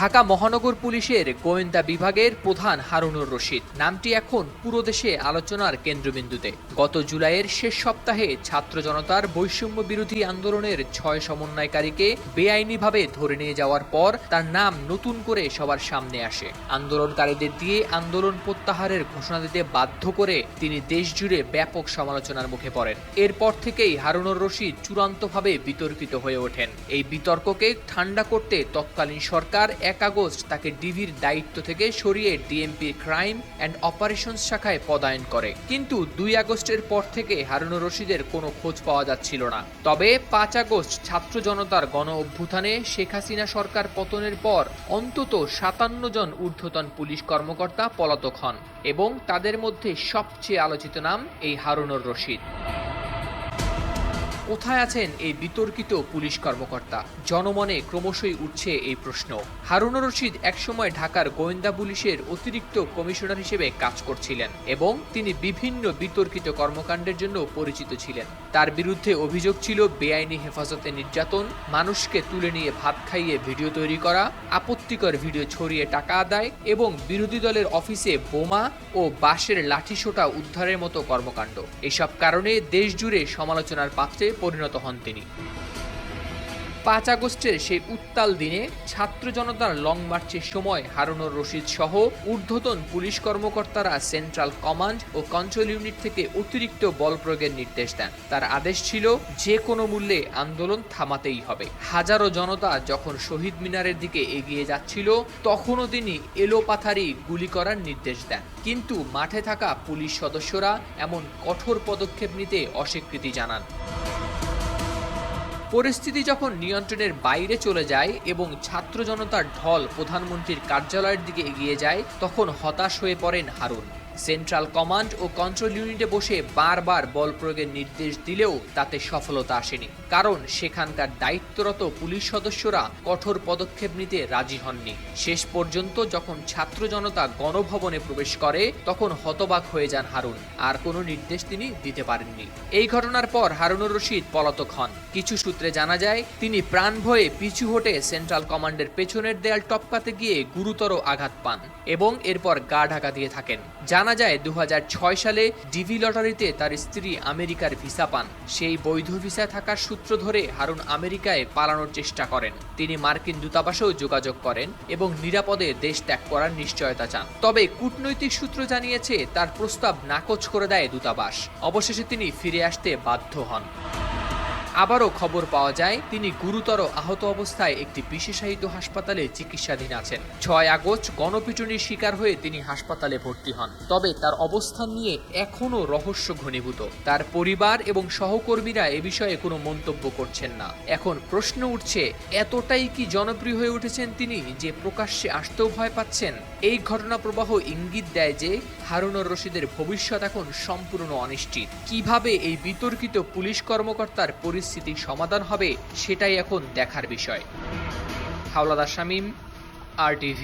ঢাকা মহানগর পুলিশের গোয়েন্দা বিভাগের প্রধান হারুনুর রশিদ নামটি এখন পুরো দেশে আলোচনার কেন্দ্রবিন্দুতে। গত জুলাইয়ের শেষ সপ্তাহে ছাত্র জনতার বৈষম্য বিরোধী আন্দোলনের ৬ সমন্বয়কারীকে বেআইনিভাবে ধরে নিয়ে যাওয়ার পর তার নাম নতুন করে সবার সামনে আসে। আন্দোলনকারীদের দিয়ে আন্দোলন প্রত্যাহারের ঘোষণা দিতে বাধ্য করে তিনি দেশজুড়ে ব্যাপক সমালোচনার মুখে পড়েন। এরপর থেকেই হারুনুর রশিদ চূড়ান্তভাবে বিতর্কিত হয়ে ওঠেন। এই বিতর্ককে ঠান্ডা করতে তৎকালীন সরকার ১ আগস্ট তাকে ডিবির দায়িত্ব থেকে সরিয়ে ডিএমপির ক্রাইম অ্যান্ড অপারেশনস শাখায় পদায়ন করে। কিন্তু ২ আগস্টের পর থেকে হারুনুর রশিদের কোনো খোঁজ পাওয়া যাচ্ছিল না। তবে ৫ আগস্ট ছাত্র জনতার গণ অভ্যুত্থানে শেখ হাসিনা সরকার পতনের পর অন্তত ৫৭ জন ঊর্ধ্বতন পুলিশ কর্মকর্তা পলাতক হন এবং তাদের মধ্যে সবচেয়ে আলোচিত নাম এই হারুনুর রশিদ। কোথায় আছেন এই বিতর্কিত পুলিশ কর্মকর্তা? জনমনে ক্রমশই উঠছে এই প্রশ্ন। হারুনুর রশিদ একসময় ঢাকার গোয়েন্দা পুলিশের অতিরিক্ত কমিশনার হিসেবে কাজ করছিলেন এবং তিনি বিভিন্ন বিতর্কিত কর্মকাণ্ডের জন্য পরিচিত ছিলেন। তার বিরুদ্ধে অভিযোগ ছিল বেআইনি হেফাজতে নির্যাতন, মানুষকে তুলে নিয়ে ভাত খাইয়ে ভিডিও তৈরি করা, আপত্তিকর ভিডিও ছড়িয়ে টাকা আদায় এবং বিরোধী দলের অফিসে বোমা ও বাঁশের লাঠিসোঁটা উদ্ধারের মতো কর্মকাণ্ড। এসব কারণে দেশজুড়ে সমালোচনার পাত্রে পরিণত হন তিনি। ৫ আগস্টের সেই উত্তাল দিনে ছাত্র জনতার লং মার্চের সময় হারুনুর রশিদ সহ ঊর্ধ্বতন পুলিশ কর্মকর্তারা সেন্ট্রাল কমান্ড ও কন্ট্রোল ইউনিট থেকে অতিরিক্ত বল প্রয়োগের নির্দেশ দেন। তার আদেশ ছিল যে কোনো মূল্যে আন্দোলন থামাতেই হবে। হাজারো জনতা যখন শহীদ মিনারের দিকে এগিয়ে যাচ্ছিল তখনও তিনি এলোপাথারি গুলি করার নির্দেশ দেন। কিন্তু মাঠে থাকা পুলিশ সদস্যরা এমন কঠোর পদক্ষেপ নিতে অস্বীকৃতি জানান। পরিস্থিতি যখন নিয়ন্ত্রণের বাইরে চলে যায় এবং ছাত্র জনতার ঢল প্রধানমন্ত্রীর কার্যালয়ের দিকে এগিয়ে যায় তখন হতাশ হয়ে পড়েন হারুন। সেন্ট্রাল কমান্ড ও কন্ট্রোল ইউনিটে বসে বারবার বল প্রয়োগের নির্দেশ দিলেও তাতে সফলতা আসেনি, কারণ সেখানকার দায়িত্বরত পুলিশ সদস্যরা কঠোর পদক্ষেপ নিতে রাজি হননি। শেষ পর্যন্ত যখন ছাত্র জনতা গণভবনে প্রবেশ করে তখন হতবাক হয়ে যান হারুন, আর কোনো নির্দেশ তিনি দিতে পারেননি। এই ঘটনার পর হারুনুর রশিদ পলাতক হন। কিছু সূত্রে জানা যায় তিনি প্রাণ ভয়ে পিছু হটে সেন্ট্রাল কমান্ডের পেছনের দেয়াল টপকাতে গিয়ে গুরুতর আঘাত পান এবং এরপর গা ঢাকা দিয়ে থাকেন। জানা যায় ২০০৬ সালে ডিভি লটারিতে তার স্ত্রী আমেরিকার ভিসা পান। সেই বৈধ ভিসায় থাকার সূত্র ধরে হারুন আমেরিকায় পালানোর চেষ্টা করেন। তিনি মার্কিন দূতাবাসেও যোগাযোগ করেন এবং নিরাপদে দেশ ত্যাগ করার নিশ্চয়তা চান। তবে কূটনৈতিক সূত্র জানিয়েছে তার প্রস্তাব নাকচ করে দেয় দূতাবাস। অবশেষে তিনি ফিরে আসতে বাধ্য হন। আবারও খবর পাওয়া যায় তিনি গুরুতর আহত অবস্থায় একটি বিশেষায়িত হাসপাতালে চিকিৎসাধীন আছেন। ৬ আগস্ট গণপিটুনির শিকার হয়ে তিনি হাসপাতালে ভর্তি হন। তবে তার অবস্থান নিয়ে এখনও রহস্য ঘনীভূত। তার পরিবার এবং সহকর্মীরা এ বিষয়ে কোনো মন্তব্য করছেন না। এখন প্রশ্ন উঠছে, এতটাই কি জনপ্রিয় হয়ে উঠেছেন তিনি যে প্রকাশ্যে আসতেও ভয় পাচ্ছেন? এই ঘটনা প্রবাহ ইঙ্গিত দেয় যে হারুনুর রশিদের ভবিষ্যৎ এখন সম্পূর্ণ অনিশ্চিত। কিভাবে এই বিতর্কিত পুলিশ কর্মকর্তার পরিস্থিতির সমাধান হবে সেটাই এখন দেখার বিষয়। হাওলাদার শামীম, RTV।